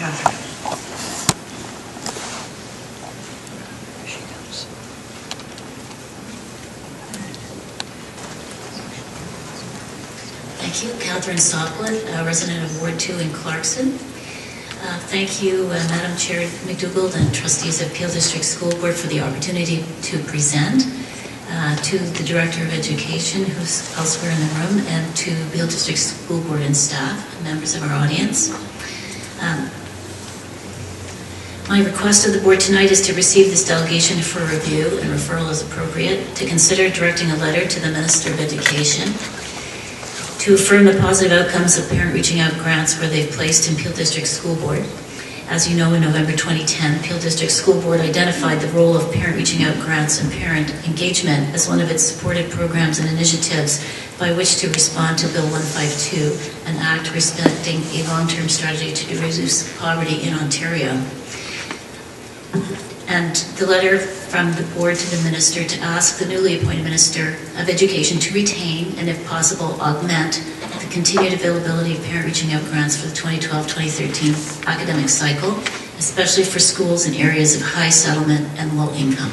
Catherine. Here she comes. Thank you. Catherine Soplet, resident of Ward 2 in Clarkson. Thank you, Madam Chair McDougall and trustees of Peel District School Board for the opportunity to present, to the Director of Education, who's elsewhere in the room, and to Peel District School Board and staff, and members of our audience. My request of the board tonight is to receive this delegation for review and referral as appropriate, to consider directing a letter to the Minister of Education, to affirm the positive outcomes of parent reaching out grants where they've placed in Peel District School Board. As you know, in November 2010, Peel District School Board identified the role of parent reaching out grants and parent engagement as one of its supported programs and initiatives by which to respond to Bill 152, an act respecting a long-term strategy to reduce poverty in Ontario. And the letter from the board to the minister to ask the newly appointed Minister of Education to retain and, if possible, augment the continued availability of parent reaching out grants for the 2012-2013 academic cycle, especially for schools in areas of high settlement and low income.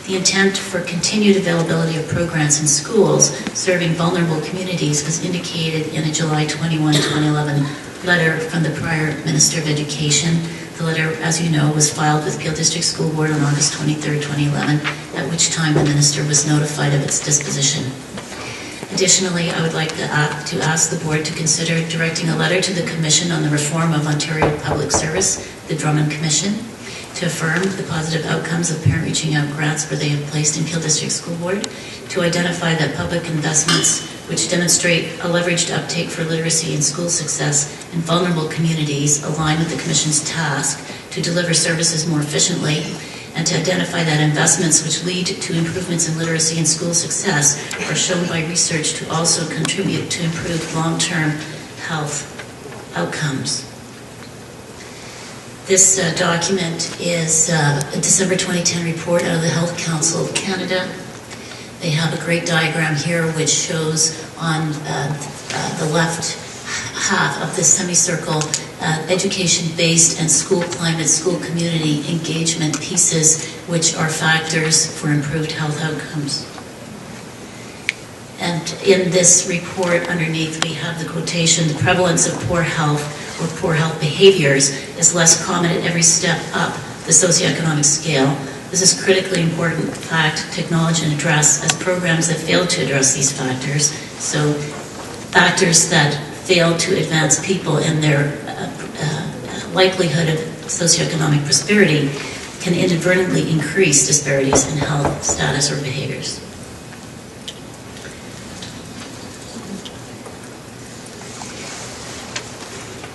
The intent for continued availability of programs in schools serving vulnerable communities was indicated in a July 21, 2011 letter from the prior Minister of Education. The letter, as you know, was filed with Peel District School Board on August 23, 2011, at which time the Minister was notified of its disposition. Additionally, I would like to ask the board to consider directing a letter to the Commission on the Reform of Ontario Public Service, the Drummond Commission, to affirm the positive outcomes of parent reaching out grants where they have placed in Peel District School Board, to identify that public investments which demonstrate a leveraged uptake for literacy and school success in vulnerable communities align with the Commission's task to deliver services more efficiently, and to identify that investments which lead to improvements in literacy and school success are shown by research to also contribute to improved long-term health outcomes. This document is a December 2010 report out of the Health Council of Canada. They have a great diagram here which shows on the left half of this semicircle education-based and school climate, school community engagement pieces which are factors for improved health outcomes. And in this report underneath we have the quotation, the prevalence of poor health or poor health behaviors is less common at every step up the socioeconomic scale. This is critically important fact to acknowledge and address as programs that fail to address these factors. So factors that fail to advance people in their likelihood of socioeconomic prosperity can inadvertently increase disparities in health status or behaviors.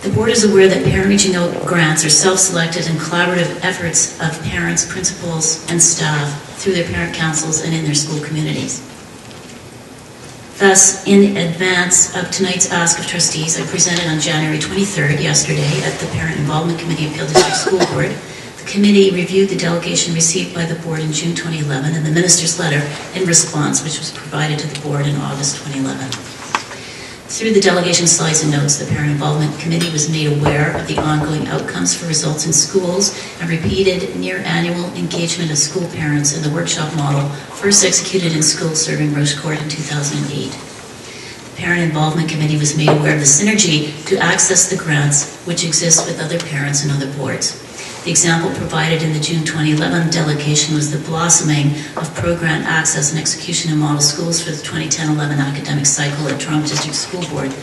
The board is aware that parent reaching out grants are self-selected and collaborative efforts of parents, principals, and staff through their parent councils and in their school communities. Thus, in advance of tonight's ask of trustees, I presented on January 23rd, yesterday, at the Parent Involvement Committee of Peel District School Board. The committee reviewed the delegation received by the board in June 2011 and the minister's letter in response, which was provided to the board in August 2011. Through the delegation slides and notes, the Parent Involvement Committee was made aware of the ongoing outcomes for results in schools and repeated near-annual engagement of school parents in the workshop model first executed in schools serving Roche Court in 2008. The Parent Involvement Committee was made aware of the synergy to access the grants which exist with other parents and other boards. The example provided in the June 2011 delegation was the blossoming of program access and execution in model schools for the 2010-11 academic cycle at Toronto District School Board.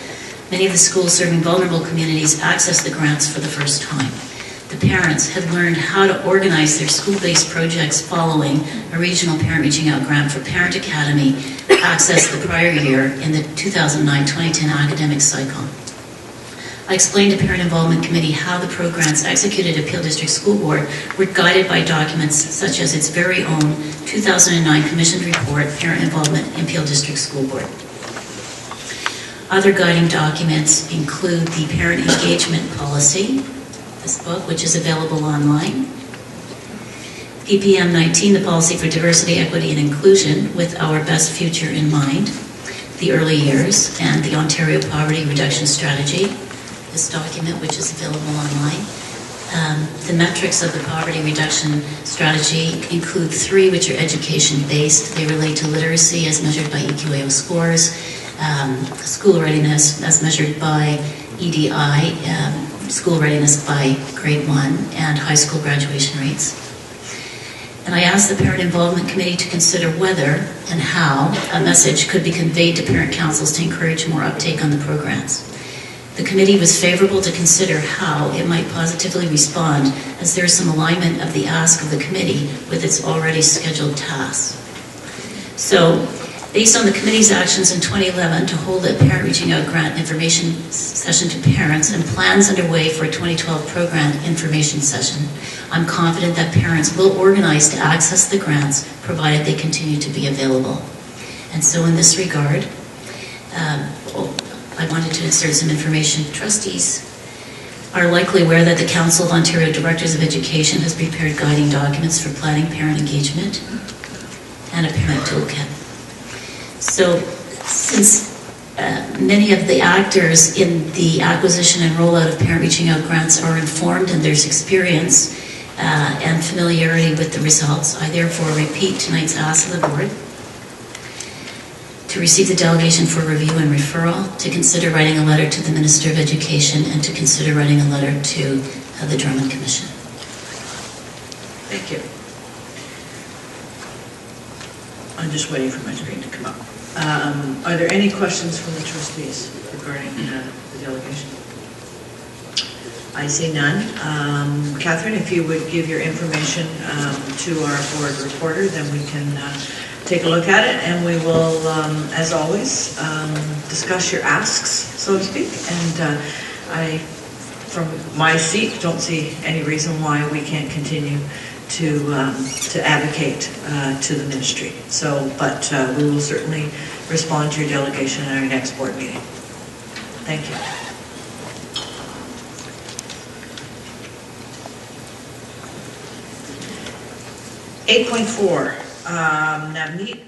Many of the schools serving vulnerable communities accessed the grants for the first time. The parents had learned how to organize their school-based projects following a regional parent reaching out grant for Parent Academy accessed the prior year in the 2009-2010 academic cycle. I explained to Parent Involvement Committee how the programs executed at Peel District School Board were guided by documents such as its very own 2009 commissioned report, Parent Involvement in Peel District School Board. Other guiding documents include the Parent Engagement Policy, this book, which is available online, PPM 19, the Policy for Diversity, Equity and Inclusion, with our best future in mind, the early years, and the Ontario Poverty Reduction Strategy, this document which is available online, The metrics of the poverty reduction strategy include 3 which are education-based. They relate to literacy as measured by EQAO scores, school readiness as measured by EDI, school readiness by grade 1, and high school graduation rates. And I asked the Parent Involvement Committee to consider whether and how a message could be conveyed to parent councils to encourage more uptake on the programs. The committee was favorable to consider how it might positively respond, as there is some alignment of the ask of the committee with its already scheduled tasks. So, based on the committee's actions in 2011 to hold a Parent Reaching Out grant information session to parents and plans underway for a 2012 program information session, I'm confident that parents will organize to access the grants provided they continue to be available. And so in this regard, I wanted to insert some information. Trustees are likely aware that the Council of Ontario Directors of Education has prepared guiding documents for planning parent engagement and a parent toolkit. So, since many of the actors in the acquisition and rollout of Parent Reaching Out grants are informed and there's experience and familiarity with the results, I therefore repeat tonight's ask of the Board to receive the delegation for review and referral, to consider writing a letter to the Minister of Education, and to consider writing a letter to the Drummond Commission. Thank you. I'm just waiting for my screen to come up. Are there any questions from the trustees regarding the delegation? I see none. Catherine, if you would give your information to our board reporter, then we can take a look at it, and we will, as always, discuss your asks, so to speak. And I, from my seat, don't see any reason why we can't continue to advocate to the ministry. So, but we will certainly respond to your delegation at our next board meeting. Thank you. (8.4) Navneet